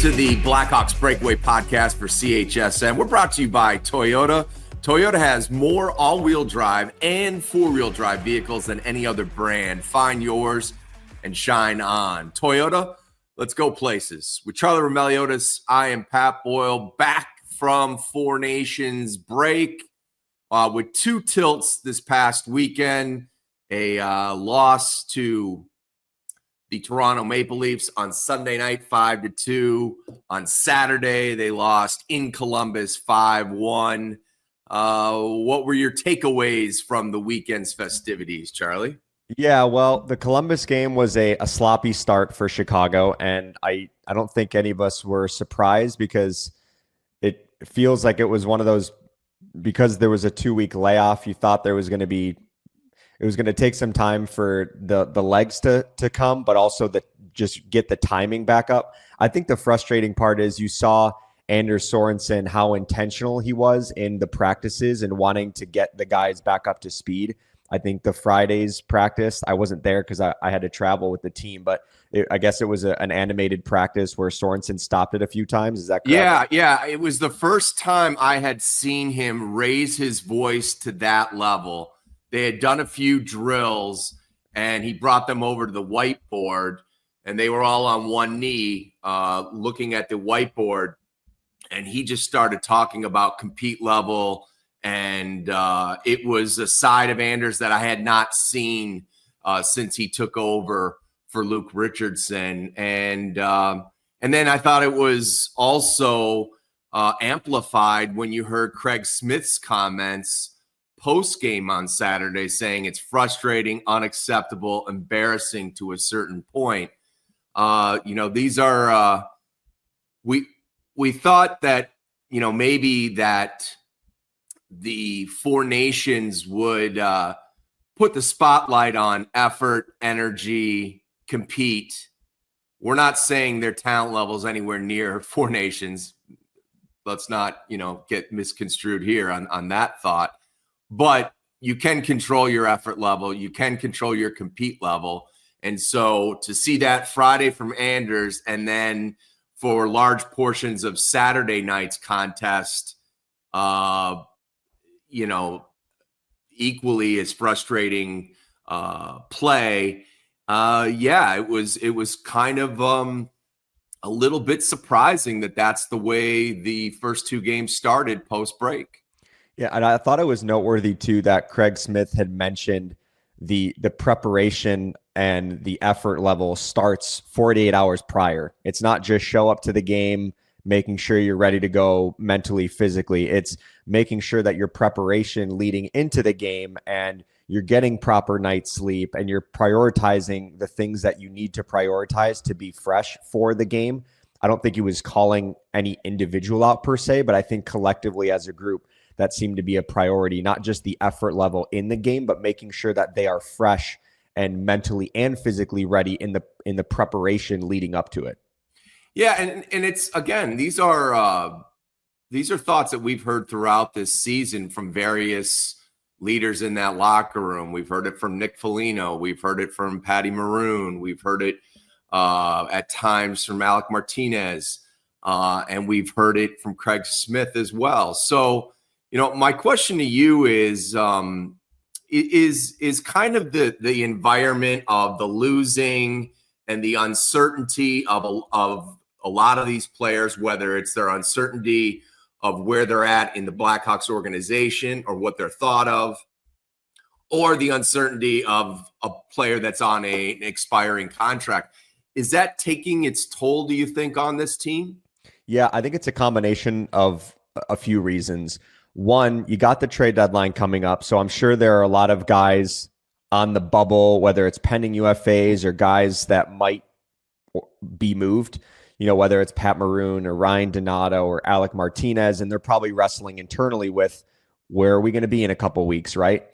to the Blackhawks Breakaway Podcast for CHSN. We're brought to you by Toyota. Toyota has more all-wheel drive and four-wheel drive vehicles than any other brand. Find yours and shine on. Toyota, let's go places. With Charlie Roumeliotis, I am Pat Boyle, back from Four Nations break with two tilts this past weekend. A loss to the Toronto Maple Leafs on Sunday night, 5-2. On Saturday, they lost in Columbus, 5-1. What were your takeaways from the weekend's festivities, Charlie? Yeah, well, the Columbus game was a sloppy start for Chicago, and I don't think any of us were surprised because it feels like it was one of those, because there was a 2-week layoff, you thought there was going to be, it was going to take some time for the legs to come, but also just get the timing back up. I think the frustrating part is you saw Anders Sorensen, how intentional he was in the practices and wanting to get the guys back up to speed. I think the Friday's practice, I wasn't there because I had to travel with the team, but I guess it was an animated practice where Sorensen stopped it a few times. Is that correct? Yeah. It was the first time I had seen him raise his voice to that level. They had done a few drills, and he brought them over to the whiteboard, and they were all on one knee looking at the whiteboard, and he just started talking about compete level, and it was a side of Anders that I had not seen since he took over for Luke Richardson. And then I thought it was also amplified when you heard Craig Smith's comments post-game on Saturday saying it's frustrating, unacceptable, embarrassing to a certain point. These are we thought that, maybe that the Four Nations would put the spotlight on effort, energy, compete. We're not saying their talent level is anywhere near Four Nations. Let's not, get misconstrued here on that thought. But you can control your effort level. You can control your compete level. And so to see that Friday from Anders, and then for large portions of Saturday night's contest, equally as frustrating play. It was kind of a little bit surprising that that's the way the first two games started post break. Yeah, and I thought it was noteworthy too that Craig Smith had mentioned the preparation and the effort level starts 48 hours prior. It's not just show up to the game, making sure you're ready to go mentally, physically. It's making sure that your preparation leading into the game and you're getting proper night's sleep and you're prioritizing the things that you need to prioritize to be fresh for the game. I don't think he was calling any individual out per se, but I think collectively as a group, that seemed to be a priority, not just the effort level in the game, but making sure that they are fresh and mentally and physically ready in the preparation leading up to it. Yeah, and it's, again, these are thoughts that we've heard throughout this season from various leaders in that locker room. We've heard it from Nick Foligno. We've heard it from Patty Maroon. We've heard it at times from Alec Martinez, and we've heard it from Craig Smith as well. So, my question to you is kind of the environment of the losing and the uncertainty of a lot of these players, whether it's their uncertainty of where they're at in the Blackhawks organization or what they're thought of, or the uncertainty of a player that's on an expiring contract. Is that taking its toll, do you think, on this team? Yeah, I think it's a combination of a few reasons. One, you got the trade deadline coming up, so I'm sure there are a lot of guys on the bubble, whether it's pending UFAs or guys that might be moved, whether it's Pat Maroon or Ryan Donato or Alec Martinez, and they're probably wrestling internally with where are we going to be in a couple of weeks, right?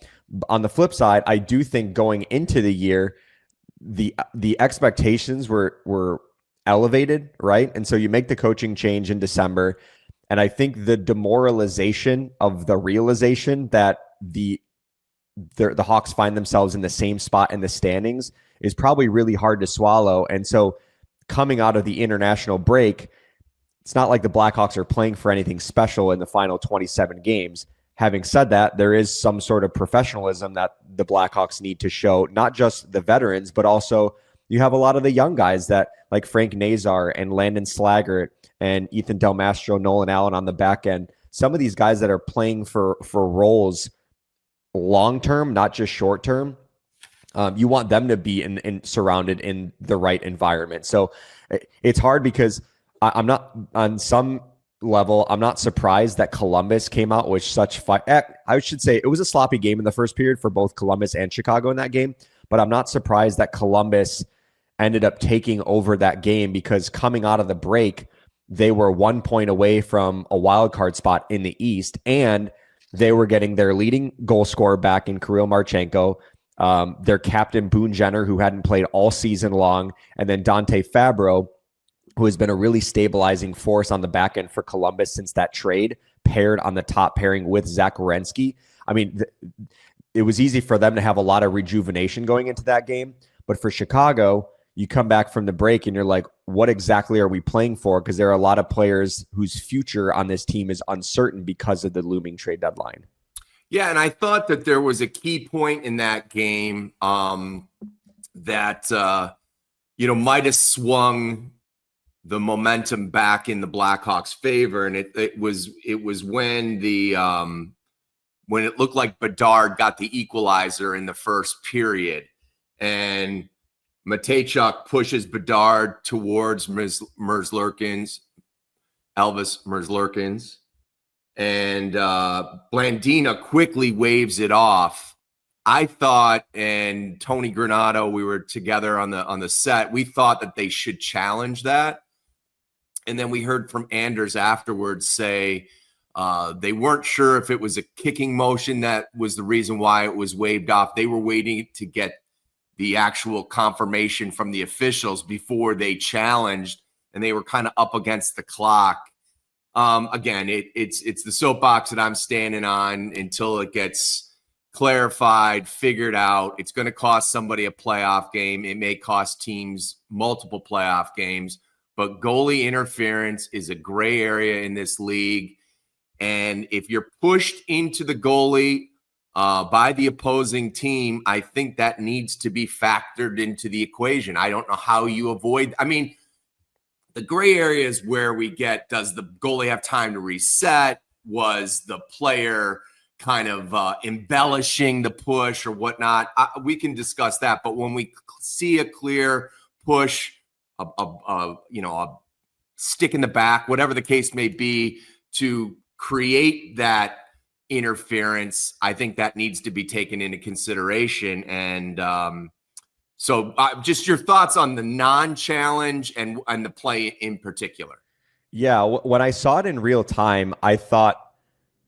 On the flip side, I do think going into the year, the expectations were elevated, right? And so you make the coaching change in December. And I think the demoralization of the realization that the Hawks find themselves in the same spot in the standings is probably really hard to swallow. And so coming out of the international break, it's not like the Blackhawks are playing for anything special in the final 27 games. Having said that, there is some sort of professionalism that the Blackhawks need to show, not just the veterans, but also you have a lot of the young guys that like Frank Nazar and Landon Slaggert and Ethan Del Mastro, Nolan Allen on the back end. Some of these guys that are playing for roles long-term, not just short-term. You want them to be surrounded in the right environment. So it's hard because I'm not, on some level, I'm not surprised that Columbus came out with such fight. I should say it was a sloppy game in the first period for both Columbus and Chicago in that game, but I'm not surprised that Columbus ended up taking over that game, because coming out of the break, they were 1 point away from a wild card spot in the East, and they were getting their leading goal scorer back in Kirill Marchenko, their captain Boone Jenner, who hadn't played all season long, and then Dante Fabro, who has been a really stabilizing force on the back end for Columbus since that trade, paired on the top pairing with Zach Werenski. I mean, it was easy for them to have a lot of rejuvenation going into that game, but for Chicago, you come back from the break and you're like, what exactly are we playing for? Because there are a lot of players whose future on this team is uncertain because of the looming trade deadline. Yeah, and I thought that there was a key point in that game that might have swung the momentum back in the Blackhawks' favor, and it was when when it looked like Bedard got the equalizer in the first period, and Matejchuk pushes Bedard towards Elvis Merzlurkins, and Blandina quickly waves it off. I thought, and Tony Granato, we were together on the set, we thought that they should challenge that. And then we heard from Anders afterwards say they weren't sure if it was a kicking motion that was the reason why it was waved off. They were waiting to get the actual confirmation from the officials before they challenged, and they were kind of up against the clock. Again, it's the soapbox that I'm standing on until it gets clarified, figured out. It's going to cost somebody a playoff game. It may cost teams multiple playoff games, but goalie interference is a gray area in this league. And if you're pushed into the goalie by the opposing team, I think that needs to be factored into the equation. I don't know how you avoid. I mean, the gray area is where we get, does the goalie have time to reset? Was the player kind of embellishing the push or whatnot? We can discuss that. But when we see a clear push, a stick in the back, whatever the case may be, to create that interference, I think that needs to be taken into consideration. And so just your thoughts on the non-challenge and the play in particular. Yeah, when I saw it in real time, I thought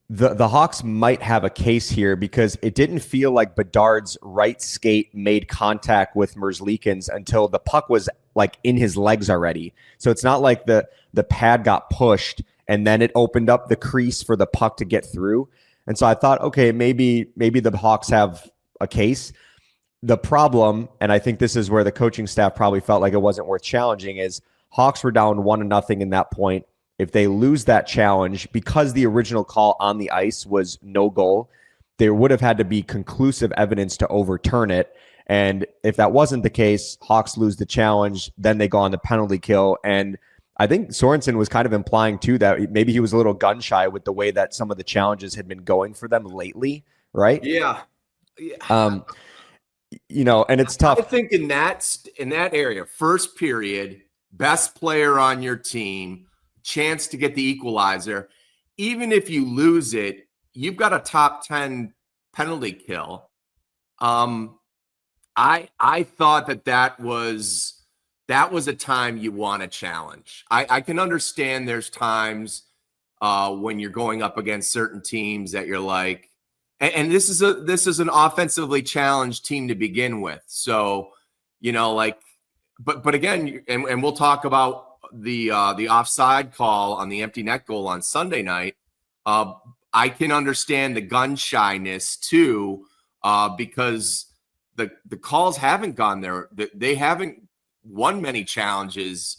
the Hawks might have a case here, because it didn't feel like Bedard's right skate made contact with Merzlikins until the puck was like in his legs already. So it's not like the pad got pushed and then it opened up the crease for the puck to get through. And so I thought, okay, maybe the Hawks have a case. The problem, and I think this is where the coaching staff probably felt like it wasn't worth challenging, is Hawks were down 1-0 in that point. If they lose that challenge, because the original call on the ice was no goal, there would have had to be conclusive evidence to overturn it. And if that wasn't the case, Hawks lose the challenge, then they go on the penalty kill. And I think Sorensen was kind of implying too that maybe he was a little gun shy with the way that some of the challenges had been going for them lately, right? Yeah. And it's tough. I think in that area, first period, best player on your team, chance to get the equalizer. Even if you lose it, you've got a top 10 penalty kill. I thought that was a time you want to challenge. I can understand there's times when you're going up against certain teams that you're like, and this is an offensively challenged team to begin with. So, but again, and we'll talk about the offside call on the empty net goal on Sunday night. I can understand the gun shyness too, because the calls haven't gone there. They haven't won many challenges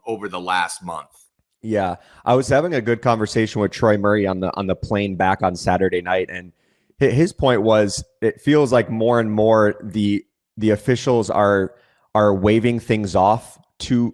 over the last month. Yeah, I was having a good conversation with Troy Murray on the plane back on Saturday night, and his point was it feels like more and more the officials are waving things off too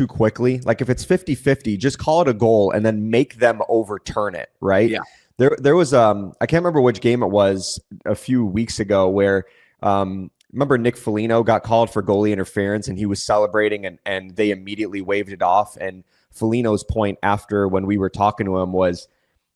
quickly. Like if it's 50-50, just call it a goal and then make them overturn it, right? Yeah. There was I can't remember which game it was a few weeks ago where remember Nick Foligno got called for goalie interference and he was celebrating and they immediately waved it off. And Foligno's point after when we were talking to him was,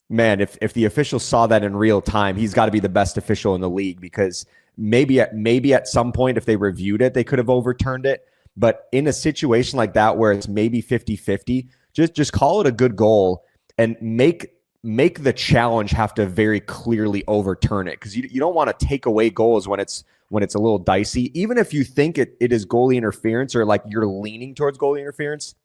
man, if the official saw that in real time, he's got to be the best official in the league, because maybe at some point, if they reviewed it, they could have overturned it. But in a situation like that, where it's maybe 50-50, just call it a good goal and make the challenge have to very clearly overturn it. Cause you don't want to take away goals when it's a little dicey, even if you think it is goalie interference or like you're leaning towards goalie interference,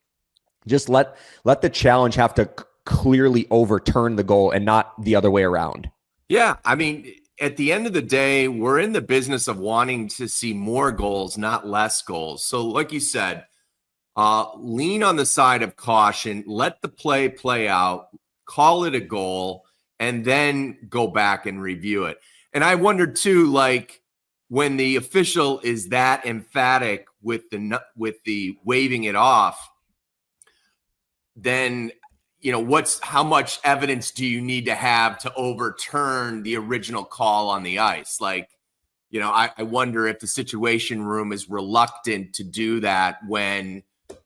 just let the challenge have to clearly overturn the goal and not the other way around. Yeah. I mean, at the end of the day, we're in the business of wanting to see more goals, not less goals. So like you said, lean on the side of caution, let the play out, call it a goal, and then go back and review it. And I wondered too, like when the official is that emphatic with the waving it off, then how much evidence do you need to have to overturn the original call on the ice? Like, I wonder if the situation room is reluctant to do that when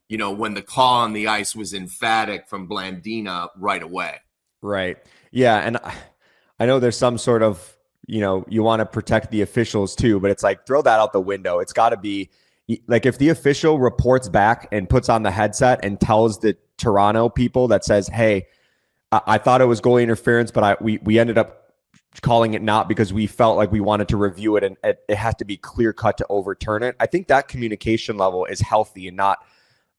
the call on the ice was emphatic from Blandina right away. Right. Yeah. And I know there's some sort of, you want to protect the officials too, but it's like, throw that out the window. It's got to be like, if the official reports back and puts on the headset and tells the Toronto people that says, hey, I thought it was goalie interference, but we ended up calling it not because we felt like we wanted to review it and it has to be clear cut to overturn it. I think that communication level is healthy and not,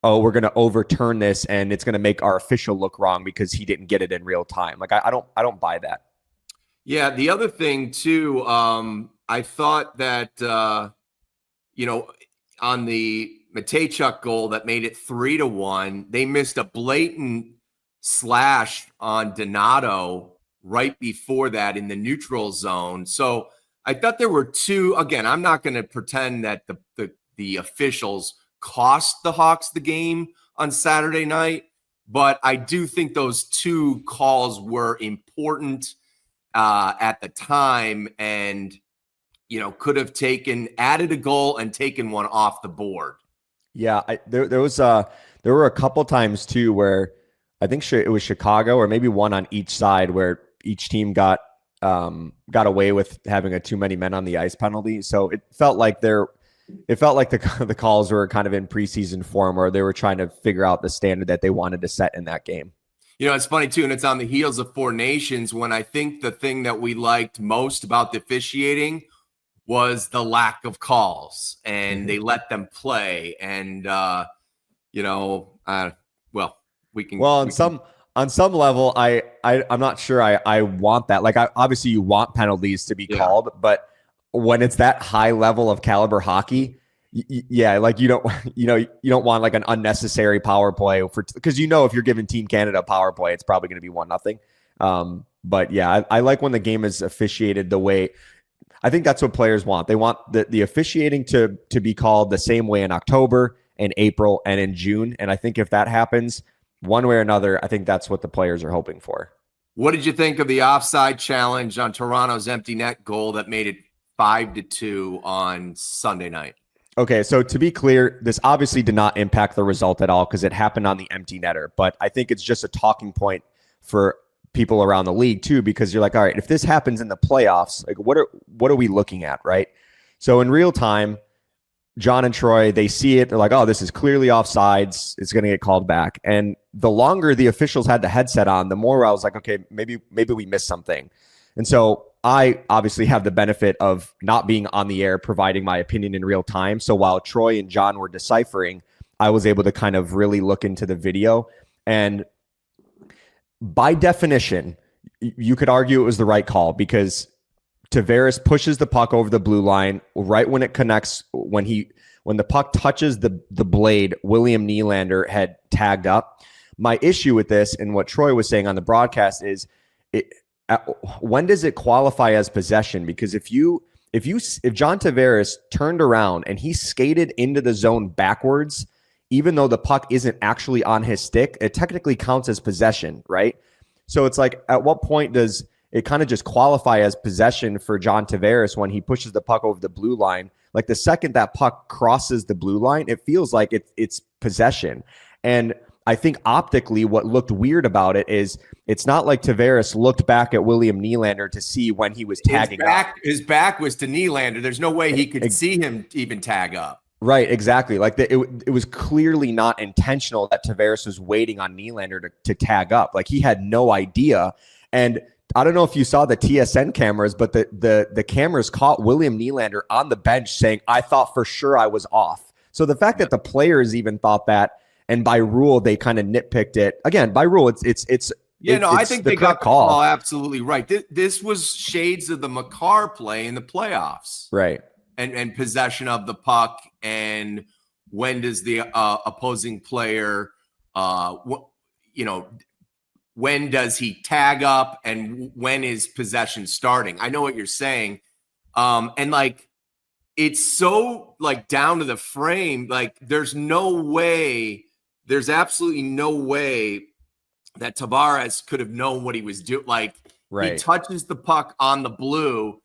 oh, we're going to overturn this and it's going to make our official look wrong because he didn't get it in real time. Like, I don't buy that. Yeah. The other thing too, I thought that, on the Matejchuk goal that made it 3-1, they missed a blatant slash on Donato right before that in the neutral zone. So I thought there were two. Again, I'm not going to pretend that the officials cost the Hawks the game on Saturday night, but I do think those two calls were important at the time and could have added a goal and taken one off the board. Yeah, there were a couple times too where I think it was Chicago or maybe one on each side where each team got away with having a too many men on the ice penalty. So it felt like the calls were kind of in preseason form where they were trying to figure out the standard that they wanted to set in that game. It's funny too, and it's on the heels of Four Nations when I think the thing that we liked most about the officiating was the lack of calls and they let them play. And, on some level, I'm not sure I want that. Like, obviously you want penalties to be called, but when it's that high level of caliber hockey, like you don't want like an unnecessary power play because if you're giving Team Canada a power play, it's probably going to be 1-0. But yeah, I like when the game is officiated the way. I think that's what players want. They want the officiating to be called the same way in October and April and in June. And I think if that happens one way or another, I think that's what the players are hoping for. What did you think of the offside challenge on Toronto's empty net goal that made it 5-2 on Sunday night? Okay, so to be clear, this obviously did not impact the result at all because it happened on the empty netter. But I think it's just a talking point for people around the league too, because you're like, all right, if this happens in the playoffs, like what are we looking at, right? So in real time, John and Troy, they see it, they're like, oh, this is clearly offsides, it's going to get called back. And the longer the officials had the headset on, the more I was like, okay, maybe we missed something. And so I obviously have the benefit of not being on the air, providing my opinion in real time. So while Troy and John were deciphering, I was able to kind of really look into the video. And by definition, you could argue it was the right call because Tavares pushes the puck over the blue line right when it connects. When the puck touches the blade, William Nylander had tagged up. My issue with this and what Troy was saying on the broadcast is when does it qualify as possession? Because if John Tavares turned around and he skated into the zone backwards, even though the puck isn't actually on his stick, it technically counts as possession, right? So it's like, at what point does it kind of just qualify as possession for John Tavares when he pushes the puck over the blue line? Like the second that puck crosses the blue line, it feels like it's possession. And I think optically what looked weird about it is it's not like Tavares looked back at William Nylander to see when he was tagging up. His back was to Nylander. There's no way he could see him even tag up. Right, exactly. Like it was clearly not intentional that Tavares was waiting on Nylander to tag up. Like he had no idea. And I don't know if you saw the TSN cameras, but the cameras caught William Nylander on the bench saying, "I thought for sure I was off." So the fact that the players even thought that, and by rule they kind of nitpicked it. Again, by rule, I think they got the call absolutely right. This was shades of the Makar play in the playoffs, right? And possession of the puck, and when does the opposing player, when does he tag up, and when is possession starting? I know what you're saying, and like it's so like down to the frame. Like there's absolutely no way that Tavares could have known what he was doing. Like He touches the puck on the blue.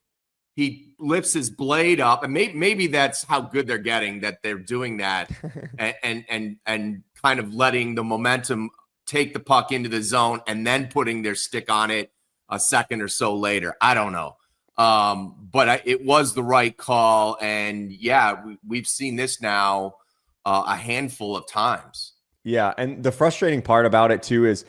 He lifts his blade up, and maybe that's how good they're getting, that they're doing that and kind of letting the momentum take the puck into the zone and then putting their stick on it a second or so later. I don't know. But it was the right call. And yeah, we've seen this now a handful of times. Yeah. And the frustrating part about it too is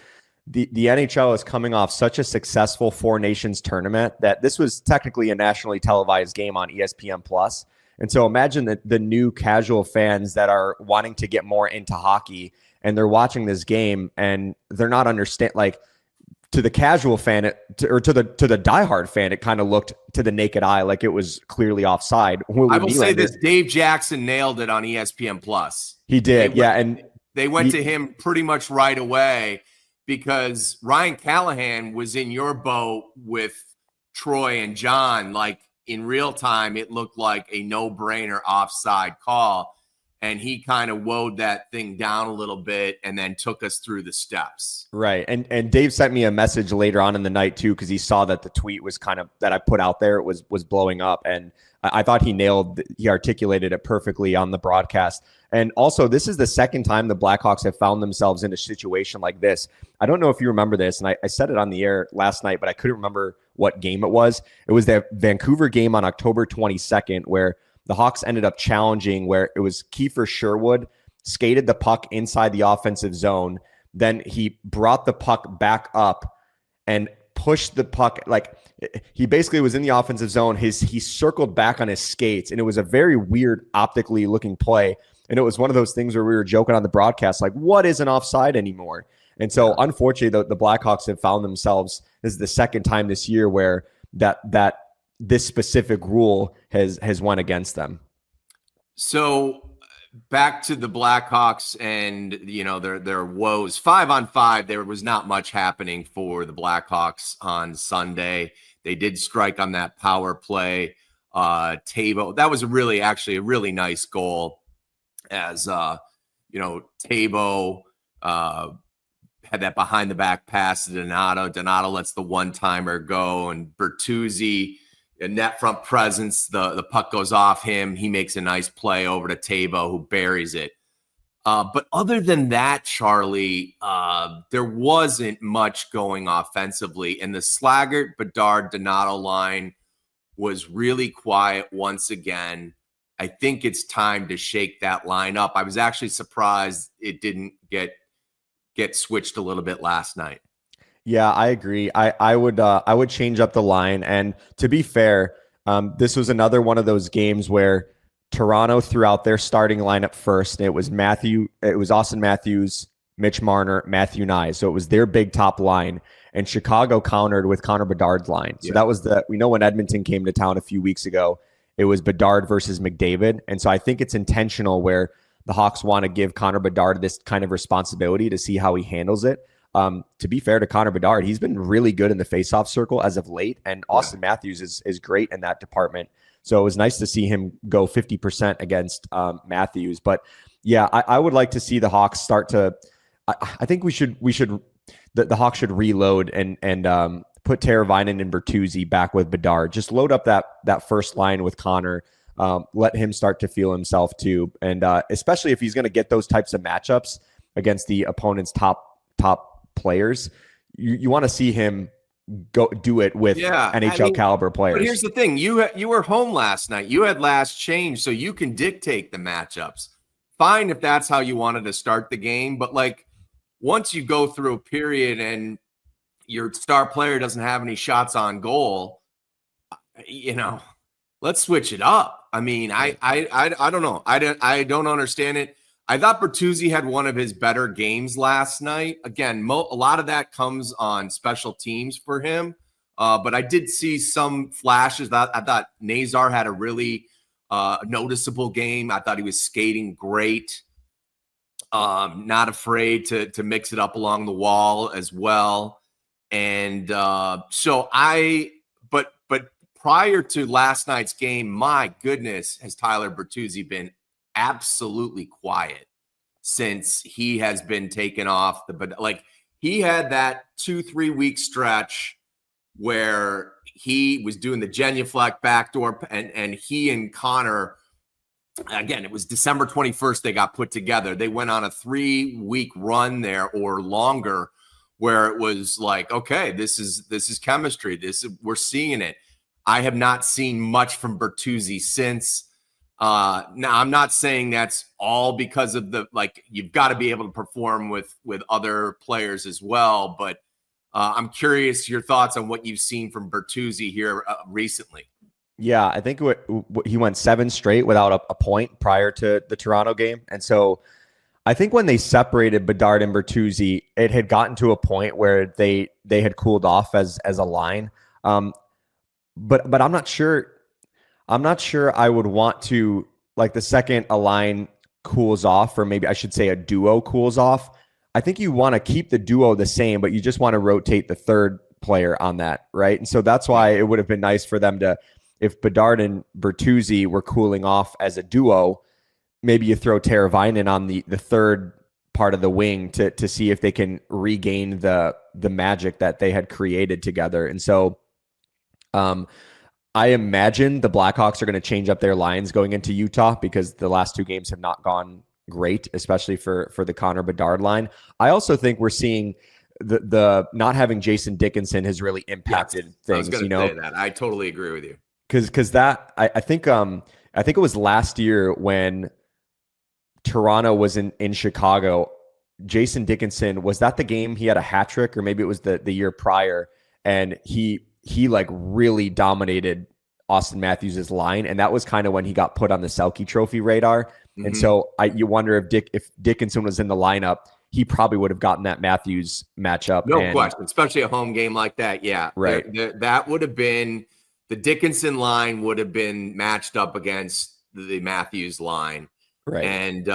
the NHL is coming off such a successful Four Nations tournament that this was technically a nationally televised game on ESPN Plus. And so imagine the new casual fans that are wanting to get more into hockey, and they're watching this game and they're not like, to the casual fan or to the diehard fan, it kind of looked to the naked eye like it was clearly offside. I will say this: Dave Jackson nailed it on ESPN Plus. He did, and they went to him pretty much right away, because Ryan Callahan was in your boat with Troy and John. Like in real time, it looked like a no-brainer offside call. And he kind of woed that thing down a little bit and then took us through the steps. Right. And Dave sent me a message later on in the night too, because he saw that the tweet was that I put out there, was blowing up. And I thought he articulated it perfectly on the broadcast. And also, this is the second time the Blackhawks have found themselves in a situation like this. I don't know if you remember this, and I said it on the air last night, but I couldn't remember what game it was. It was the Vancouver game on October 22nd, where the Hawks ended up challenging, where it was Kiefer Sherwood skated the puck inside the offensive zone. Then he brought the puck back up and pushed the puck. Like he basically was in the offensive zone. He circled back on his skates, and it was a very weird optically looking play. And it was one of those things where we were joking on the broadcast, like, what is an offside anymore? And so unfortunately, the Blackhawks have found themselves, this is the second time this year where this specific rule has went against them. So back to the Blackhawks and, their woes. 5-on-5, there was not much happening for the Blackhawks on Sunday. They did strike on that power play. Tabo, that was a really nice goal, as Tabo had that behind the back pass to Donato. Donato lets the one-timer go, and Bertuzzi, a net front presence, the puck goes off him. He makes a nice play over to Tabo, who buries it. But other than that, Charlie, there wasn't much going offensively. And the Slaggert, Bedard, Donato line was really quiet once again. I think it's time to shake that line up. I was actually surprised it didn't get switched a little bit last night. Yeah, I agree. I would change up the line. And to be fair, this was another one of those games where Toronto threw out their starting lineup first. It was Austin Matthews, Mitch Marner, Matthew Nye. So it was their big top line. And Chicago countered with Connor Bedard's line. So that was we know when Edmonton came to town a few weeks ago, it was Bedard versus McDavid. And so I think it's intentional where the Hawks want to give Connor Bedard this kind of responsibility to see how he handles it. To be fair to Connor Bedard, he's been really good in the faceoff circle as of late, and Austin Matthews is great in that department. So it was nice to see him go 50% against Matthews. But yeah, I would like to see the Hawks start to. I think the Hawks should reload and put Teravainen and Bertuzzi back with Bedard. Just load up that first line with Connor. Let him start to feel himself too, and especially if he's going to get those types of matchups against the opponent's top players, you want to see him go do it with NHL caliber players. But here's the thing: you were home last night. You had last change, so you can dictate the matchups. Fine if that's how you wanted to start the game, but like once you go through a period and your star player doesn't have any shots on goal, let's switch it up. I mean, I don't know. I don't understand it. I thought Bertuzzi had one of his better games last night. Again, a lot of that comes on special teams for him. But I did see some flashes. I thought Nazar had a really noticeable game. I thought he was skating great. Not afraid to mix it up along the wall as well. And but prior to last night's game, my goodness, has Tyler Bertuzzi been absolutely quiet since he has been taken off but he had that 2-3 week stretch where he was doing the genuflect backdoor and he and Connor, again, it was December 21st they got put together. They went on a 3-week run there or longer where it was like, okay, this is chemistry. We're seeing it. I have not seen much from Bertuzzi since. Now, I'm not saying that's all because of you've got to be able to perform with other players as well. But I'm curious your thoughts on what you've seen from Bertuzzi here recently. Yeah, I think he went 7 straight without a point prior to the Toronto game. And so I think when they separated Bedard and Bertuzzi, it had gotten to a point where they had cooled off as a line. But I'm not sure. I'm not sure I would want to, the second a line cools off, or maybe I should say a duo cools off. I think you want to keep the duo the same, but you just want to rotate the third player on that, right? And so that's why it would have been nice for them to, if Bedard and Bertuzzi were cooling off as a duo, maybe you throw Teravainen on the third part of the wing to see if they can regain the magic that they had created together. And so, I imagine the Blackhawks are going to change up their lines going into Utah because the last 2 games have not gone great, especially for the Connor Bedard line. I also think we're seeing the not having Jason Dickinson has really impacted things. I was going to say that. I totally agree with you. Because that I think it was last year when Toronto was in Chicago. Jason Dickinson, was that the game he had a hat trick, or maybe it was the year prior, and he really dominated Austin Matthews' line. And that was kind of when he got put on the Selke Trophy radar. Mm-hmm. And so you wonder if Dickinson was in the lineup, he probably would have gotten that Matthews matchup. No question, especially a home game like that. Yeah. Right. That would have been, the Dickinson line would have been matched up against the Matthews line. Right. And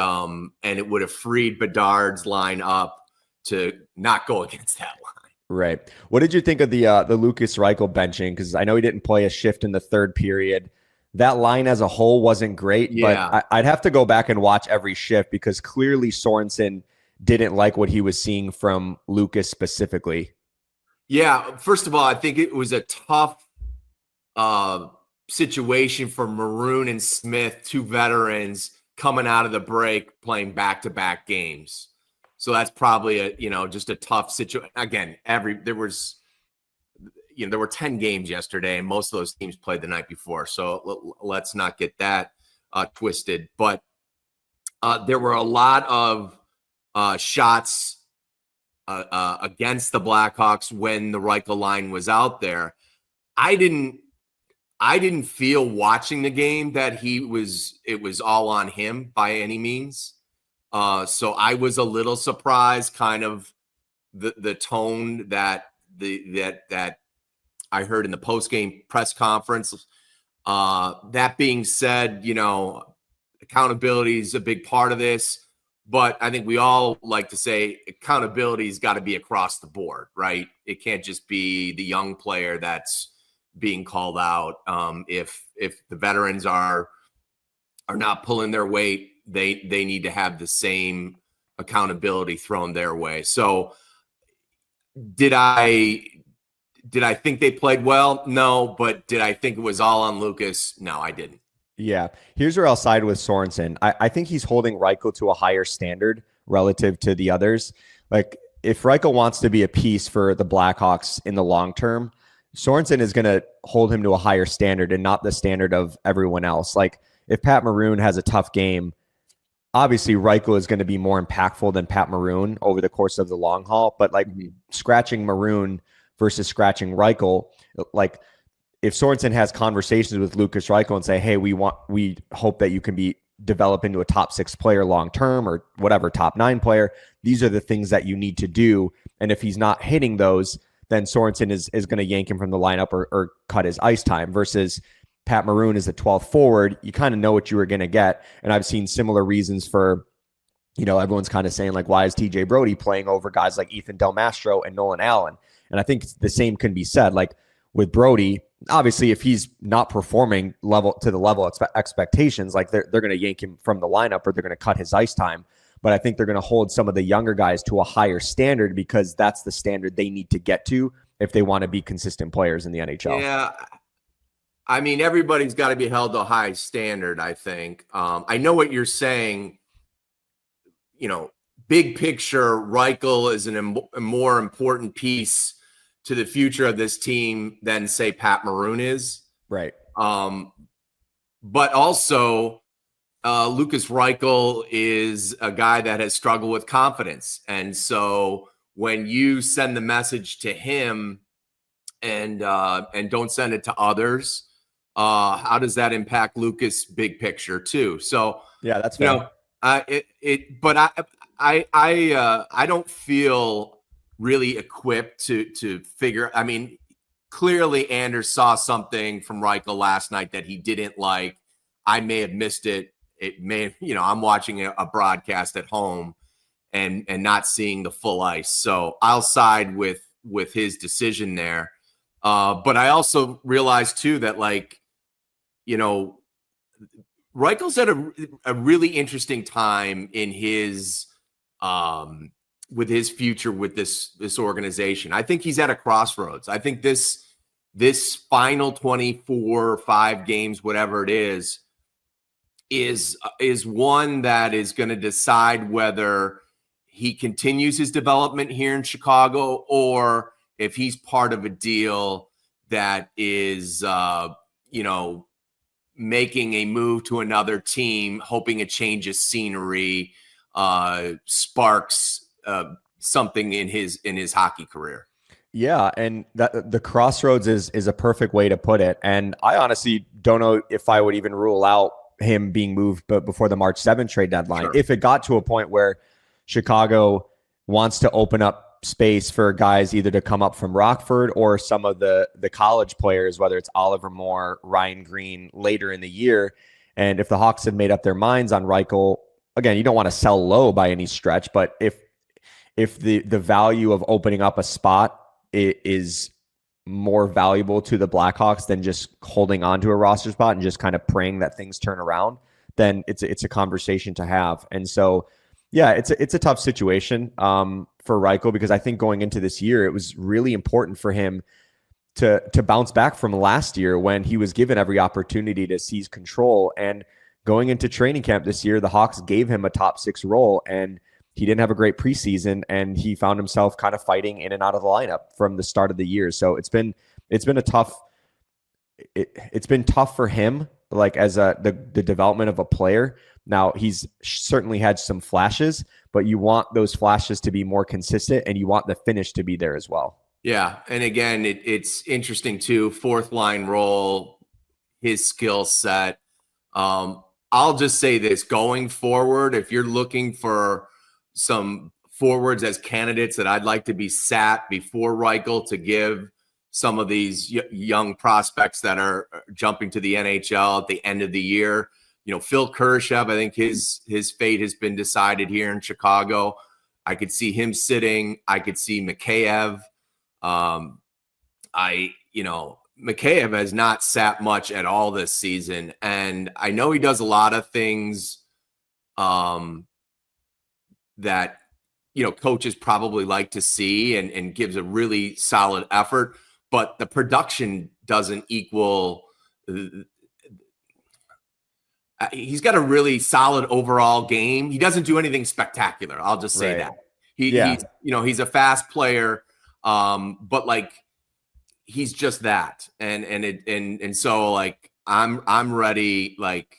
it would have freed Bedard's line up to not go against that line. Right. What did you think of the Lukas Reichel benching? Because I know he didn't play a shift in the third period. That line as a whole wasn't great, but I'd have to go back and watch every shift because clearly Sorensen didn't like what he was seeing from Lukas specifically. Yeah. First of all, I think it was a tough situation for Maroon and Smith, 2 veterans coming out of the break, playing back-to-back games. So that's probably just a tough situation. Again, there were 10 games yesterday, and most of those teams played the night before. So let's not get that twisted. But there were a lot of shots against the Blackhawks when the Reichel line was out there. I didn't feel watching the game that it was all on him by any means. So I was a little surprised, kind of the tone that I heard in the post-game press conference. That being said, accountability is a big part of this. But I think we all like to say accountability's got to be across the board, right? It can't just be the young player that's being called out. If the veterans are not pulling their weight, they need to have the same accountability thrown their way. So did I think they played well? No. But did I think it was all on Lukas? No, I didn't. Yeah. Here's where I'll side with Sorensen. I think he's holding Reichel to a higher standard relative to the others. Like, if Reichel wants to be a piece for the Blackhawks in the long term, Sorensen is going to hold him to a higher standard and not the standard of everyone else. Like, if Pat Maroon has a tough game, obviously Reichel is going to be more impactful than Pat Maroon over the course of the long haul. But like, scratching Maroon versus scratching Reichel, like, if Sorensen has conversations with Lukas Reichel and say, hey, we hope that you can develop into a top 6 player long-term or whatever, top 9 player, these are the things that you need to do. And if he's not hitting those, then Sorensen is going to yank him from the lineup or cut his ice time. Versus Pat Maroon is the 12th forward. You kind of know what you were going to get. And I've seen similar reasons for, everyone's kind of saying like, why is TJ Brody playing over guys like Ethan Del Mastro and Nolan Allen? And I think the same can be said. Like, with Brody, obviously, if he's not performing to the level expectations, like they're going to yank him from the lineup or they're going to cut his ice time. But I think they're going to hold some of the younger guys to a higher standard because that's the standard they need to get to if they want to be consistent players in the NHL. Yeah. I mean, everybody's got to be held to a high standard, I think. I know what you're saying. Big picture, Reichel is a more important piece to the future of this team than, say, Pat Maroon is. Right. But also, Lukas Reichel is a guy that has struggled with confidence. And so when you send the message to him and don't send it to others, how does that impact Lukas big picture too? So yeah, that's fair. But I don't feel really equipped to figure. I mean, clearly Anders saw something from Reichel last night that he didn't like. I may have missed it. It may, I'm watching a broadcast at home and not seeing the full ice. So I'll side with his decision there. But I also realized too that, like, Reichel's at a really interesting time in his with his future with this organization. I think he's at a crossroads. I think this final 24 or 5 games, whatever it is one that is going to decide whether he continues his development here in Chicago or if he's part of a deal that is, making a move to another team, hoping a change of scenery sparks something in his hockey career. Yeah, and that the crossroads is a perfect way to put it. And I honestly don't know if I would even rule out him being moved before the March 7th trade deadline. Sure. If it got to a point where Chicago wants to open up space for guys either to come up from Rockford or some of the college players, whether it's Oliver Moore, Ryan Green later in the year. And if the Hawks have made up their minds on Reichel, again, you don't want to sell low by any stretch, but if the value of opening up a spot is more valuable to the Blackhawks than just holding on to a roster spot and just kind of praying that things turn around, then it's a conversation to have. And so, yeah, it's a tough situation for Reichel, because I think going into this year, it was really important for him to bounce back from last year when he was given every opportunity to seize control. And going into training camp this year, the Hawks gave him a top 6 role, and he didn't have a great preseason, and he found himself kind of fighting in and out of the lineup from the start of the year. So it's been tough for him, like as the development of a player. Now, he's certainly had some flashes, but you want those flashes to be more consistent, and you want the finish to be there as well. Yeah. And again, it's interesting too, 4th line role, his skill set. I'll just say this, going forward, if you're looking for some forwards as candidates that I'd like to be sat before Reichel to give some of these young prospects that are jumping to the NHL at the end of the year Phil Kurashev, I think his fate has been decided here in Chicago. I could see him sitting. I could see Mikheyev. Mikheyev has not sat much at all this season, and I know he does a lot of things that coaches probably like to see and gives a really solid effort, but the production doesn't equal. He's got a really solid overall game. He doesn't do anything spectacular. I'll just say that. He's a fast player, but like he's just that. And so like I'm ready. Like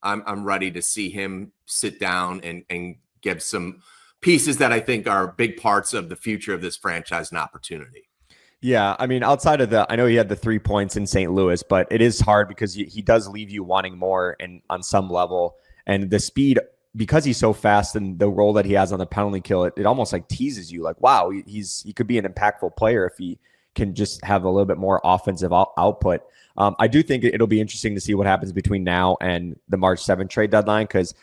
I'm ready to see him sit down and give some pieces that I think are big parts of the future of this franchise an opportunity. Yeah, I mean, outside of I know he had the 3 points in St. Louis, but it is hard because he does leave you wanting more and on some level. And the speed, because he's so fast and the role that he has on the penalty kill, it almost like teases you like, wow, he could be an impactful player if he can just have a little bit more offensive output. I do think it'll be interesting to see what happens between now and the March 7th trade deadline, because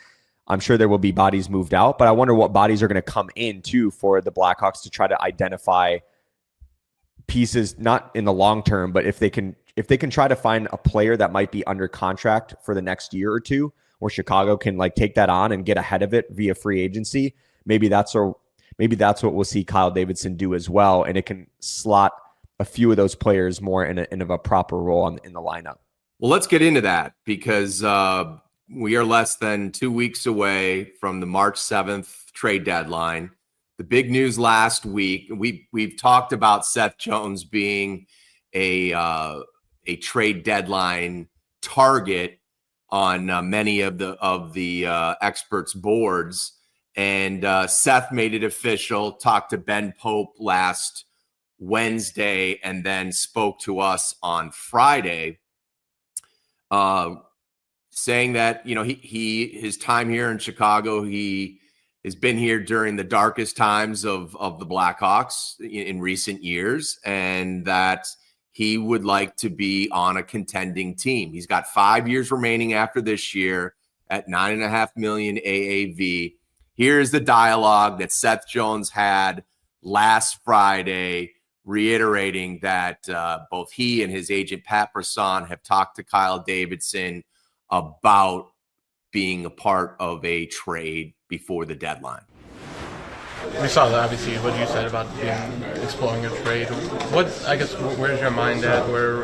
I'm sure there will be bodies moved out, but I wonder what bodies are going to come in too for the Blackhawks to try to identify pieces, not in the long term, but if they can try to find a player that might be under contract for the next year or two, where Chicago can like take that on and get ahead of it via free agency, maybe that's what we'll see Kyle Davidson do as well, and it can slot a few of those players more in a proper role in the lineup. Well, let's get into that, because we are less than 2 weeks away from the March 7th trade deadline. The big news last week, we've talked about Seth Jones being a trade deadline target on many of the experts' boards, and Seth made it official. Talked to Ben Pope last Wednesday, and then spoke to us on Friday, saying that his time here in Chicago, he has been here during the darkest times of the Blackhawks in recent years, and that he would like to be on a contending team. He's got 5 years remaining after this year at $9.5 million AAV. Here's the dialogue that Seth Jones had last Friday, reiterating that both he and his agent Pat Brisson have talked to Kyle Davidson about being a part of a trade before the deadline. We saw that, obviously, what you said about exploring a trade. Where's your mind at? Where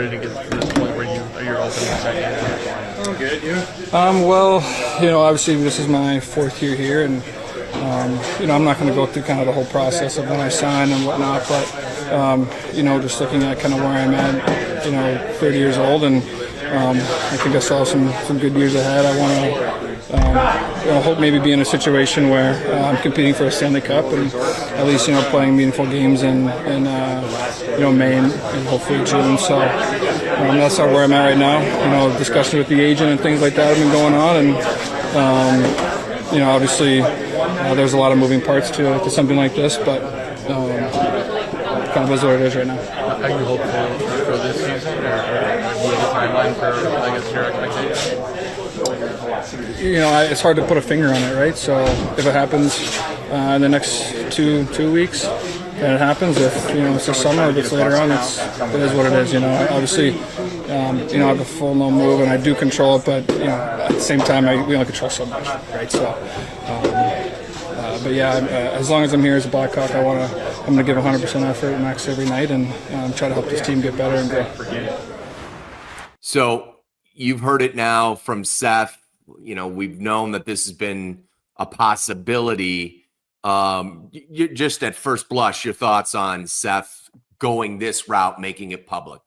did it get to this point where you're open to saying? Oh, good, you? Obviously this is my 4th year here, and I'm not going to go through kind of the whole process of when I sign and whatnot, but just looking at kind of where I'm at, 30 years old, and I think I saw some good years ahead. I want to hope maybe be in a situation where I'm competing for a Stanley Cup, and at least playing meaningful games in May and hopefully June. So that's where I'm at right now. Discussions with the agent and things like that have been going on, and obviously there's a lot of moving parts to something like this, but kind of is what it is right now. Are you hopeful for this season, or do you have a timeline for, your expectations? It's hard to put a finger on it, right? So if it happens in the next two weeks, then it happens. If it's the summer, if it's later on, it is what it is. Obviously, I have a full no move, and I do control it, but at the same time, we only control so much, right? So. But yeah, as long as I'm here as a Blackhawk, I'm going to give 100% effort, max every night, and try to help this team get better and grow. So you've heard it now from Seth. We've known that this has been a possibility. You're just at first blush, your thoughts on Seth going this route, making it public?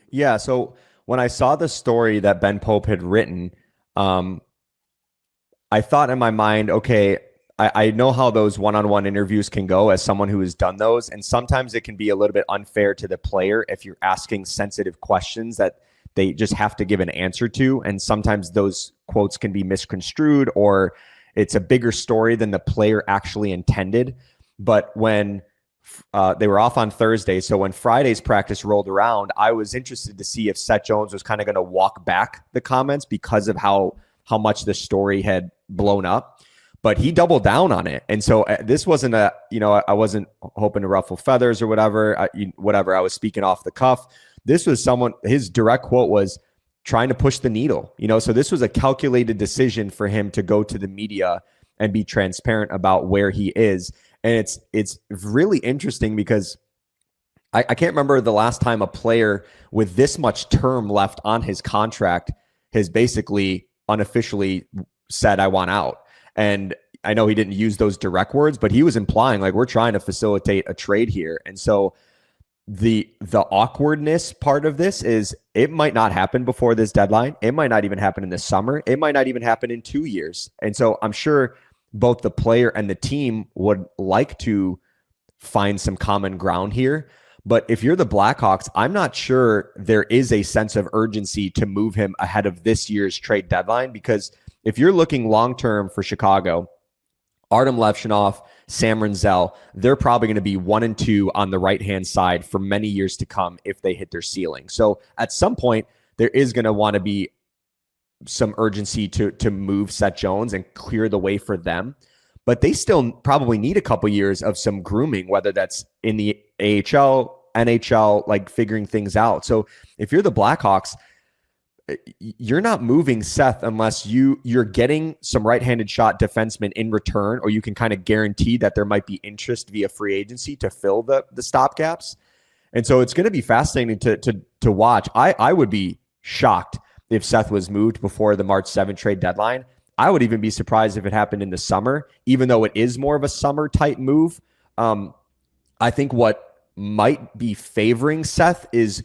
Yeah. So when I saw the story that Ben Pope had written, I thought in my mind, okay, I know how those one-on-one interviews can go as someone who has done those. And sometimes it can be a little bit unfair to the player if you're asking sensitive questions that they just have to give an answer to. And sometimes those quotes can be misconstrued, or it's a bigger story than the player actually intended. But when They were off on Thursday. So when Friday's practice rolled around, I was interested to see if Seth Jones was kind of going to walk back the comments because of how much the story had blown up. But he doubled down on it. And so this wasn't I wasn't hoping to ruffle feathers or whatever. I was speaking off the cuff. This was his direct quote was trying to push the needle, so this was a calculated decision for him to go to the media and be transparent about where he is. And it's really interesting because I can't remember the last time a player with this much term left on his contract has basically unofficially said, I want out. And I know he didn't use those direct words, but he was implying like, we're trying to facilitate a trade here. And so the awkwardness part of this is it might not happen before this deadline. It might not even happen in the summer. It might not even happen in 2 years. And so I'm sure both the player and the team would like to find some common ground here. But if you're the Blackhawks, I'm not sure there is a sense of urgency to move him ahead of this year's trade deadline, because if you're looking long-term for Chicago, Artem Levshunov, Sam Rinzel, they're probably going to be 1 and 2 on the right-hand side for many years to come if they hit their ceiling. So at some point, there is going to want to be some urgency to move Seth Jones and clear the way for them. But they still probably need a couple years of some grooming, whether that's in the AHL, NHL, like figuring things out. So if you're the Blackhawks, you're not moving Seth unless you're getting some right-handed shot defensemen in return, or you can kind of guarantee that there might be interest via free agency to fill the stopgaps. And so it's going to be fascinating to watch. I would be shocked if Seth was moved before the March 7th trade deadline. I would even be surprised if it happened in the summer, even though it is more of a summer type move. I think what might be favoring Seth is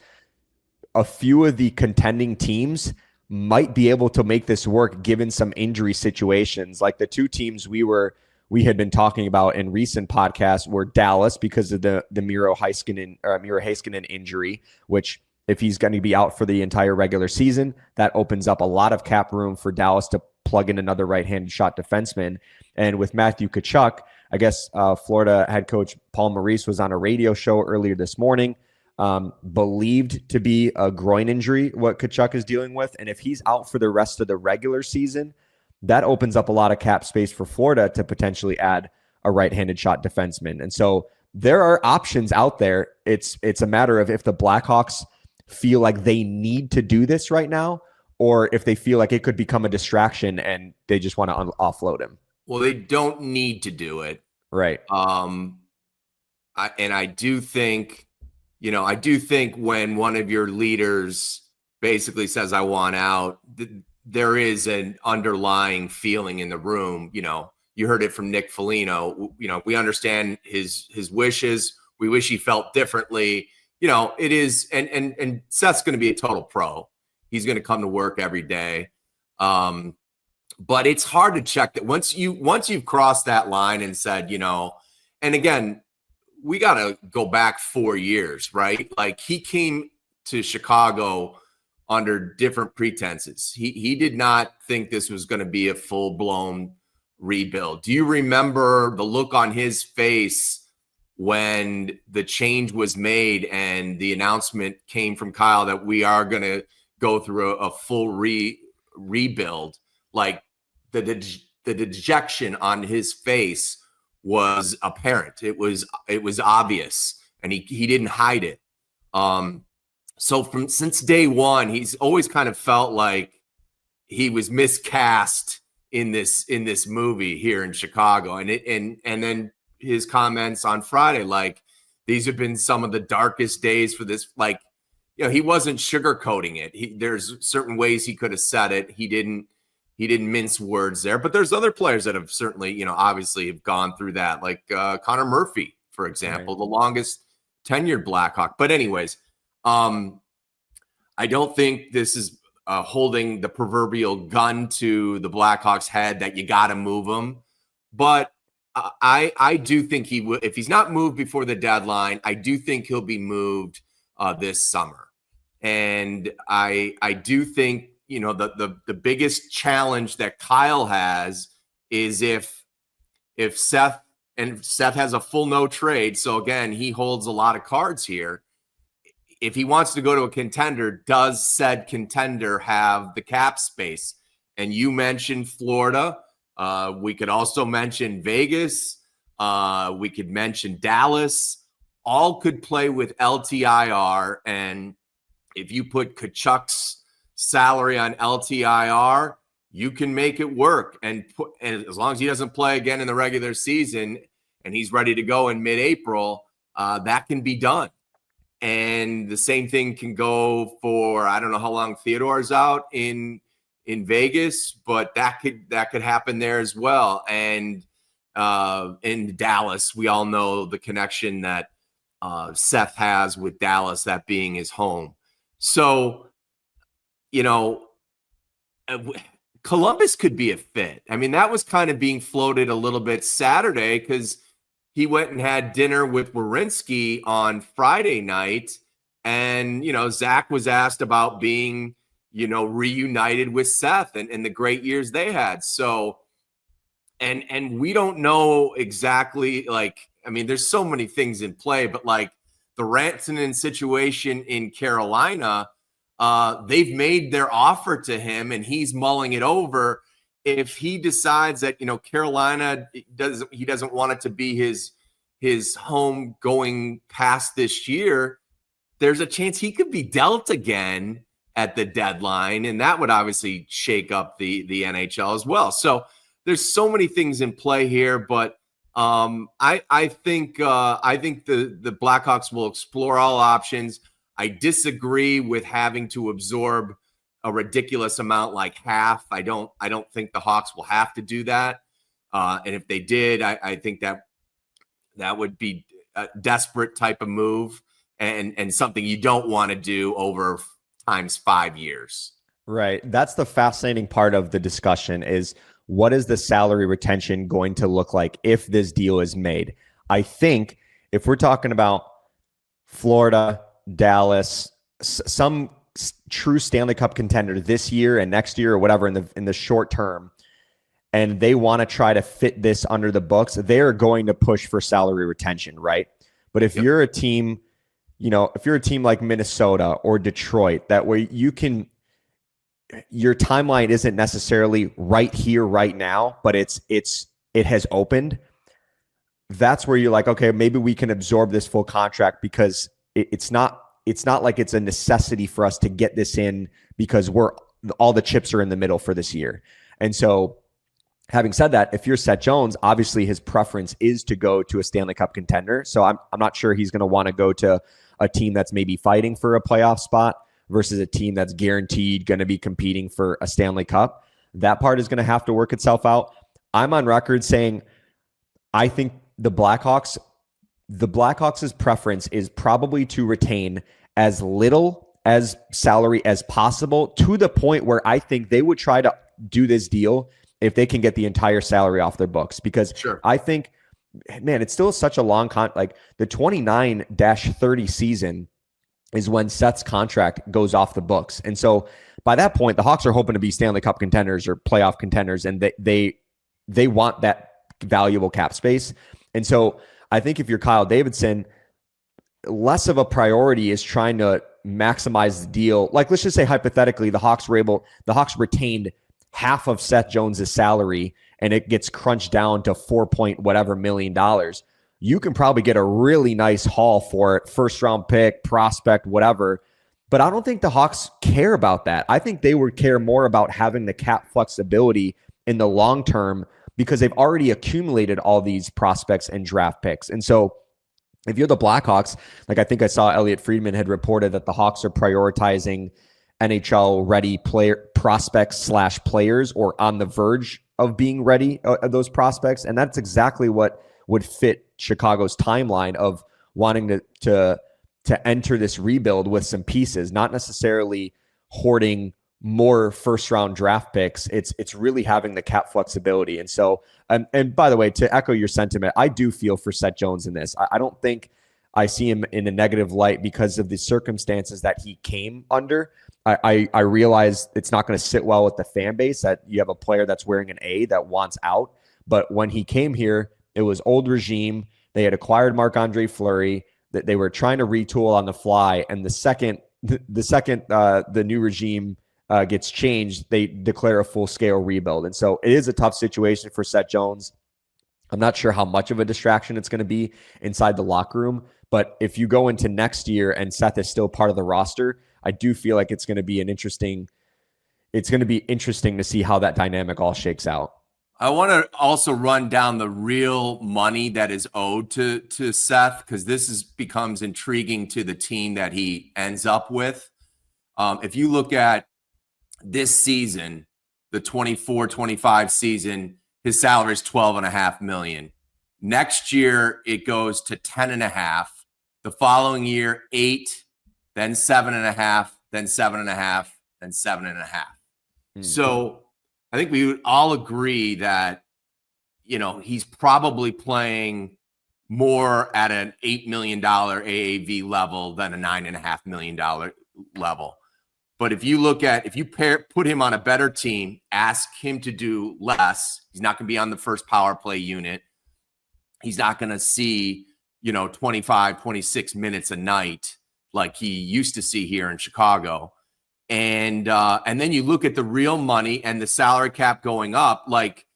a few of the contending teams might be able to make this work given some injury situations. Like the two teams we had been talking about in recent podcasts were Dallas because of the Miro Heiskanen injury, which if he's going to be out for the entire regular season, that opens up a lot of cap room for Dallas to plug in another right-handed shot defenseman. And with Matthew Tkachuk, I guess Florida head coach Paul Maurice was on a radio show earlier this morning, believed to be a groin injury, what Tkachuk is dealing with. And if he's out for the rest of the regular season, that opens up a lot of cap space for Florida to potentially add a right-handed shot defenseman. And so there are options out there. It's a matter of if the Blackhawks feel like they need to do this right now, or if they feel like it could become a distraction and they just want to offload him. Well, they don't need to do it. Right. I do think when one of your leaders basically says, I want out, there is an underlying feeling in the room. You heard it from Nick Foligno. We understand his wishes. We wish he felt differently. It is, and Seth's going to be a total pro. He's going to come to work every day. But it's hard to check that once you've crossed that line and said, and again, we got to go back 4 years, right? Like he came to Chicago under different pretenses. He did not think this was going to be a full-blown rebuild. Do you remember the look on his face when the change was made and the announcement came from Kyle that we are going to go through a full rebuild? Like the dejection on his face was apparent. It was obvious, and he didn't hide it. So since day one, he's always kind of felt like he was miscast in this movie here in Chicago. And then his comments on Friday, like, these have been some of the darkest days for this. Like, he wasn't sugarcoating it. There's certain ways he could have said it. He didn't mince words there, but there's other players that have certainly, obviously have gone through that, like Connor Murphy, for example, the longest tenured Blackhawk. But anyways, I don't think this is holding the proverbial gun to the Blackhawks' head that you got to move him. But I do think he will. If he's not moved before the deadline, I do think he'll be moved this summer. And I do think, the biggest challenge that Kyle has is if Seth and Seth has a full no trade. So again, he holds a lot of cards here. If he wants to go to a contender, does said contender have the cap space? And you mentioned Florida. We could also mention Vegas. We could mention Dallas. All could play with LTIR. And if you put Tkachuk's salary on LTIR, you can make it work. And as long as he doesn't play again in the regular season and he's ready to go in mid-April, that can be done. And the same thing can go for, I don't know how long Theodore's out in Vegas, but that could happen there as well. And in Dallas, we all know the connection that Seth has with Dallas, that being his home. So, Columbus could be a fit. I mean, that was kind of being floated a little bit Saturday because he went and had dinner with Werenski on Friday night. And, Zach was asked about being, reunited with Seth and the great years they had. So, and we don't know exactly, there's so many things in play, but like the Rantanen situation in Carolina, they've made their offer to him and he's mulling it over. If he decides that, Carolina he doesn't want it to be his home going past this year, there's a chance he could be dealt again at the deadline. And that would obviously shake up the NHL as well. So there's so many things in play here, but I think the Blackhawks will explore all options. I disagree with having to absorb a ridiculous amount like half. I don't think the Hawks will have to do that. And if they did, I think that would be a desperate type of move and something you don't want to do over times 5 years. Right. That's the fascinating part of the discussion is what is the salary retention going to look like if this deal is made? I think if we're talking about Florida, Dallas, some true Stanley Cup contender this year and next year or whatever in the short term, and they want to try to fit this under the books, they're going to push for salary retention, right? But if you're a team, if you're a team like Minnesota or Detroit, that where your timeline isn't necessarily right here, right now, but it has opened. That's where you're like, okay, maybe we can absorb this full contract because it's not like it's a necessity for us to get this in because all the chips are in the middle for this year. And so having said that, if you're Seth Jones, obviously his preference is to go to a Stanley Cup contender. So I'm not sure he's going to want to go to a team that's maybe fighting for a playoff spot versus a team that's guaranteed going to be competing for a Stanley Cup. That part is going to have to work itself out. I'm on record saying I think the Blackhawks' preference is probably to retain as little as salary as possible to the point where I think they would try to do this deal if they can get the entire salary off their books. Because I think, man, it's still such a long like the 29-30 season is when Seth's contract goes off the books. And so by that point, the Hawks are hoping to be Stanley Cup contenders or playoff contenders, and they want that valuable cap space. And so I think if you're Kyle Davidson, less of a priority is trying to maximize the deal. Like, let's just say hypothetically, the Hawks retained half of Seth Jones's salary and it gets crunched down to $4 million. You can probably get a really nice haul for it, first round pick, prospect, whatever. But I don't think the Hawks care about that. I think they would care more about having the cap flexibility in the long term because they've already accumulated all these prospects and draft picks. And so if you're the Blackhawks, like I think I saw Elliot Friedman had reported that the Hawks are prioritizing NHL ready prospects / players or on the verge of being ready, those prospects. And that's exactly what would fit Chicago's timeline of wanting to enter this rebuild with some pieces, not necessarily hoarding more first round draft picks. It's really having the cap flexibility. And so, and by the way, to echo your sentiment, I do feel for Seth Jones in this. I don't think I see him in a negative light because of the circumstances that he came under. I realize it's not going to sit well with the fan base that you have a player that's wearing an A that wants out. But when he came here, It was old regime. They had acquired Marc-Andre Fleury, that they were trying to retool on the fly. And the second the new regime gets changed, they declare a full-scale rebuild. And so it is a tough situation for Seth Jones. I'm not sure how much of a distraction it's going to be inside the locker room, but if you go into next year and Seth is still part of the roster, I do feel like it's going to be interesting to see how that dynamic all shakes out. I want to also run down the real money that is owed to Seth, because this becomes intriguing to the team that he ends up with. If you look at this season, the 24-25 season, his salary is $12.5 million. Next year, it goes to 10.5. The following year, 8, then 7.5, then 7.5, then 7.5. So I think we would all agree that, he's probably playing more at an $8 million AAV level than a $9.5 million level. But if you put him on a better team, ask him to do less, he's not going to be on the first power play unit. He's not going to see, 25, 26 minutes a night like he used to see here in Chicago. And then you look at the real money and the salary cap going up, like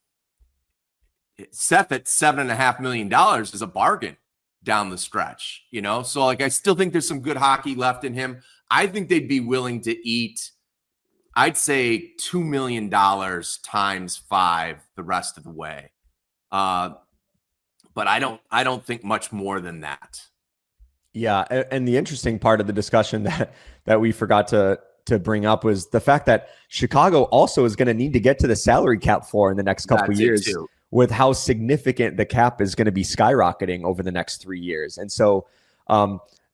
Seth at $7.5 million is a bargain down the stretch, So I still think there's some good hockey left in him. I think they'd be willing to eat, I'd say $2 million times 5 the rest of the way. But I don't think much more than that. Yeah. And the interesting part of the discussion that we forgot to bring up was the fact that Chicago also is going to need to get to the salary cap floor in the next couple of years, with how significant the cap is going to be skyrocketing over the next 3 years. And so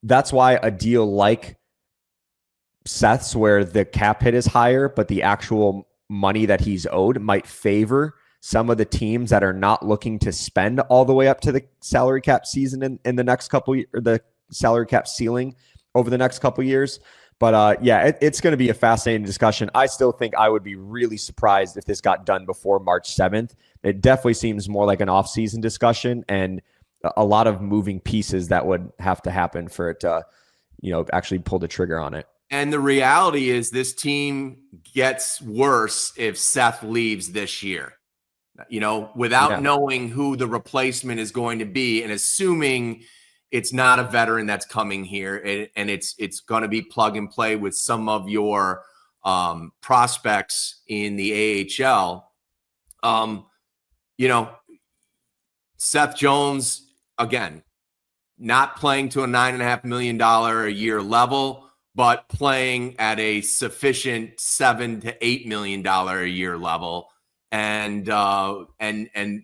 that's why a deal like Seth's, where the cap hit is higher, but the actual money that he's owed might favor some of the teams that are not looking to spend all the way up to the salary cap season in the next couple, or the salary cap ceiling over the next couple years. But it's going to be a fascinating discussion. I still think I would be really surprised if this got done before March 7th. It definitely seems more like an off-season discussion, and a lot of moving pieces that would have to happen for it to, actually pull the trigger on it. And the reality is this team gets worse if Seth leaves this year, without knowing who the replacement is going to be, and assuming it's not a veteran that's coming here, and it's going to be plug and play with some of your prospects in the AHL. Seth Jones, again, not playing to a $9.5 million a year level, but playing at a sufficient $7 to $8 million a year level, and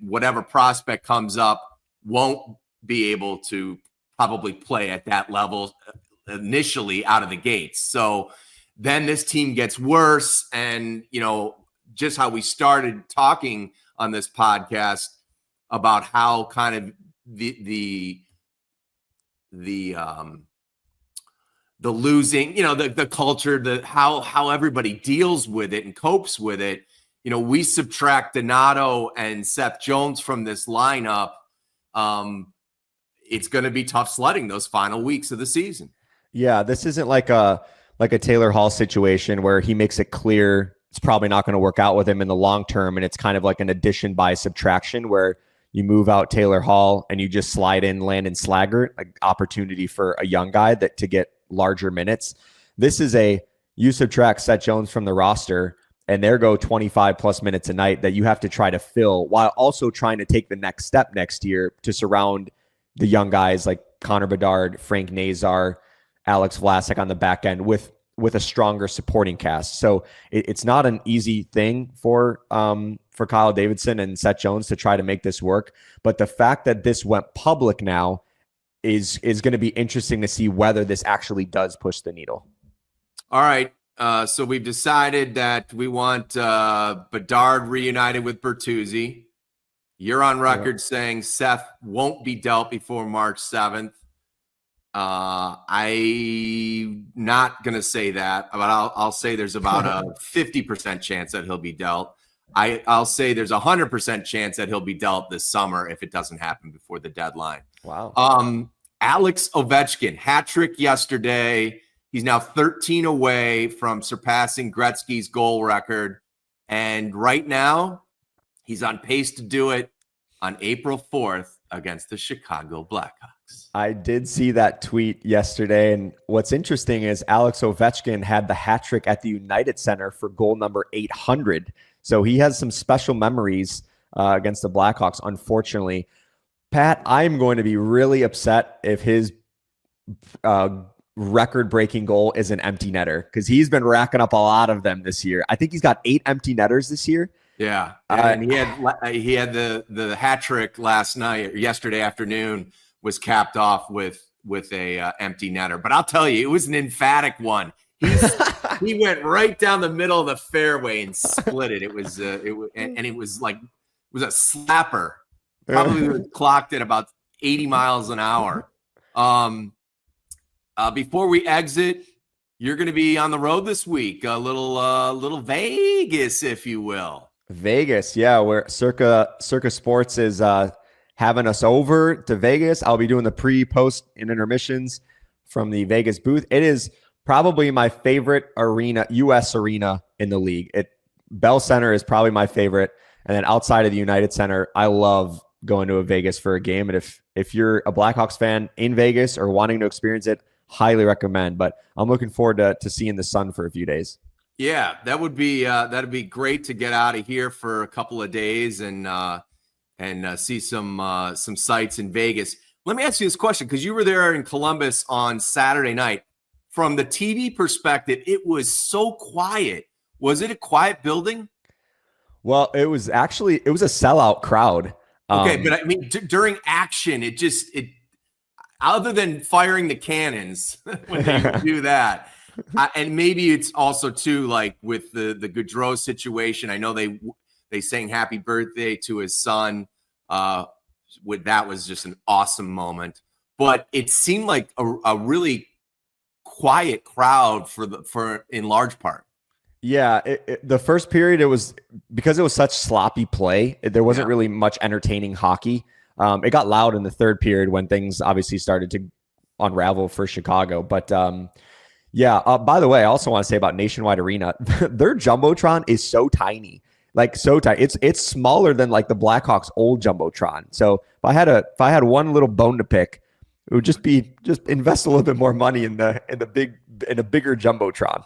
whatever prospect comes up won't be able to probably play at that level initially out of the gates. So then this team gets worse, and just how we started talking on this podcast about how kind of the losing, the culture, how everybody deals with it and copes with it. We subtract Donato and Seth Jones from this lineup. It's going to be tough sledding those final weeks of the season. Yeah, this isn't like a Taylor Hall situation where he makes it clear it's probably not going to work out with him in the long term, and it's kind of like an addition by subtraction where you move out Taylor Hall and you just slide in Landon Slaggert, an opportunity for a young guy to get larger minutes. This is you subtract Seth Jones from the roster, and there go 25 plus minutes a night that you have to try to fill, while also trying to take the next step next year to surround the young guys like Connor Bedard, Frank Nazar, Alex Vlasic on the back end with a stronger supporting cast. So it's not an easy thing for Kyle Davidson and Seth Jones to try to make this work. But the fact that this went public now is going to be interesting to see whether this actually does push the needle. All right. So we've decided that we want Bedard reunited with Bertuzzi. You're on record saying Seth won't be dealt before March 7th. I'm not going to say that, but I'll say there's about a 50% chance that he'll be dealt. I'll say there's 100% chance that he'll be dealt this summer if it doesn't happen before the deadline. Wow. Alex Ovechkin, hat trick yesterday. He's now 13 away from surpassing Gretzky's goal record. And right now, he's on pace to do it on April 4th against the Chicago Blackhawks. I did see that tweet yesterday. And what's interesting is Alex Ovechkin had the hat trick at the United Center for goal number 800. So he has some special memories against the Blackhawks, unfortunately. Pat, I'm going to be really upset if his record-breaking goal is an empty netter, because he's been racking up a lot of them this year. I think he's got 8 empty netters this year. Yeah, and he had the hat trick last night or yesterday afternoon was capped off with a empty netter. But I'll tell you, it was an emphatic one. He went right down the middle of the fairway and split it. It was a slapper. Probably clocked at about 80 miles an hour. Before we exit, you're going to be on the road this week. A little Vegas, if you will. Vegas, yeah, where Circa Sports is having us over to Vegas. I'll be doing the pre-post and intermissions from the Vegas booth. It is probably my favorite arena, U.S. arena in the league. Bell Center is probably my favorite, and then outside of the United Center, I love going to a Vegas for a game. And if you're a Blackhawks fan in Vegas or wanting to experience it, highly recommend. But I'm looking forward to seeing the sun for a few days. Yeah, that'd be great to get out of here for a couple of days and see some sights in Vegas. Let me ask you this question, because you were there in Columbus on Saturday night. From the TV perspective, it was so quiet. Was it a quiet building? Well, it was a sellout crowd. Okay, but I mean, during action, it other than firing the cannons when they do that, and maybe it's also too like with the Gaudreau situation. I know they sang "Happy Birthday" to his son. That was just an awesome moment, but it seemed like a really quiet crowd for in large part. Yeah, the first period, it was because it was such sloppy play. There wasn't really much entertaining hockey. It got loud in the third period when things obviously started to unravel for Chicago. But by the way, I also want to say about Nationwide Arena, their Jumbotron is so tiny, like so tiny. It's smaller than like the Blackhawks' old Jumbotron. So if I had one little bone to pick, it would just invest a little bit more money in a bigger Jumbotron.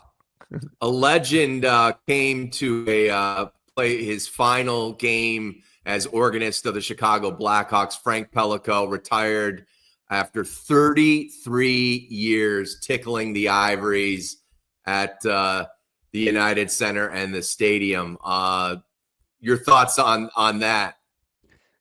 A legend came to play his final game as organist of the Chicago Blackhawks. Frank Pellico retired after 33 years tickling the ivories at the United Center and the stadium. Your thoughts on that?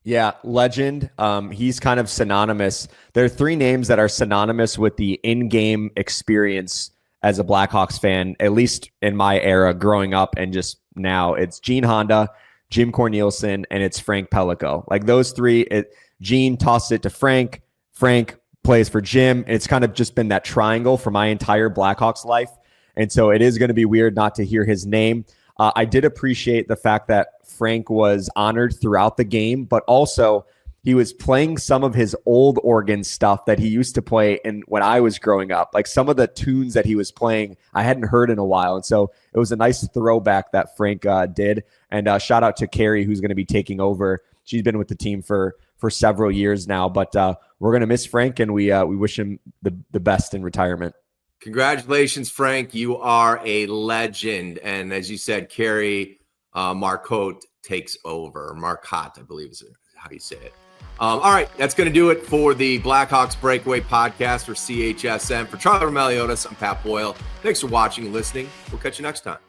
Yeah, legend. He's kind of synonymous. There are 3 names that are synonymous with the in-game experience as a Blackhawks fan, at least in my era growing up and just now. It's Gene Honda, Jim Cornelison, and it's Frank Pellico. Like those 3, Gene tosses it to Frank. Frank plays for Jim. It's kind of just been that triangle for my entire Blackhawks life. And so it is going to be weird not to hear his name. I did appreciate the fact that Frank was honored throughout the game, but also he was playing some of his old organ stuff that he used to play when I was growing up. Like some of the tunes that he was playing, I hadn't heard in a while. And so it was a nice throwback that Frank did. And shout out to Carrie, who's going to be taking over. She's been with the team for several years now, but we're going to miss Frank, and we wish him the best in retirement. Congratulations, Frank. You are a legend. And as you said, Carrie Marcotte takes over. Marcotte, I believe is how you say it. All right, that's going to do it for the Blackhawks Breakaway Podcast, or CHSM. For Charlie Roumeliotis, I'm Pat Boyle. Thanks for watching and listening. We'll catch you next time.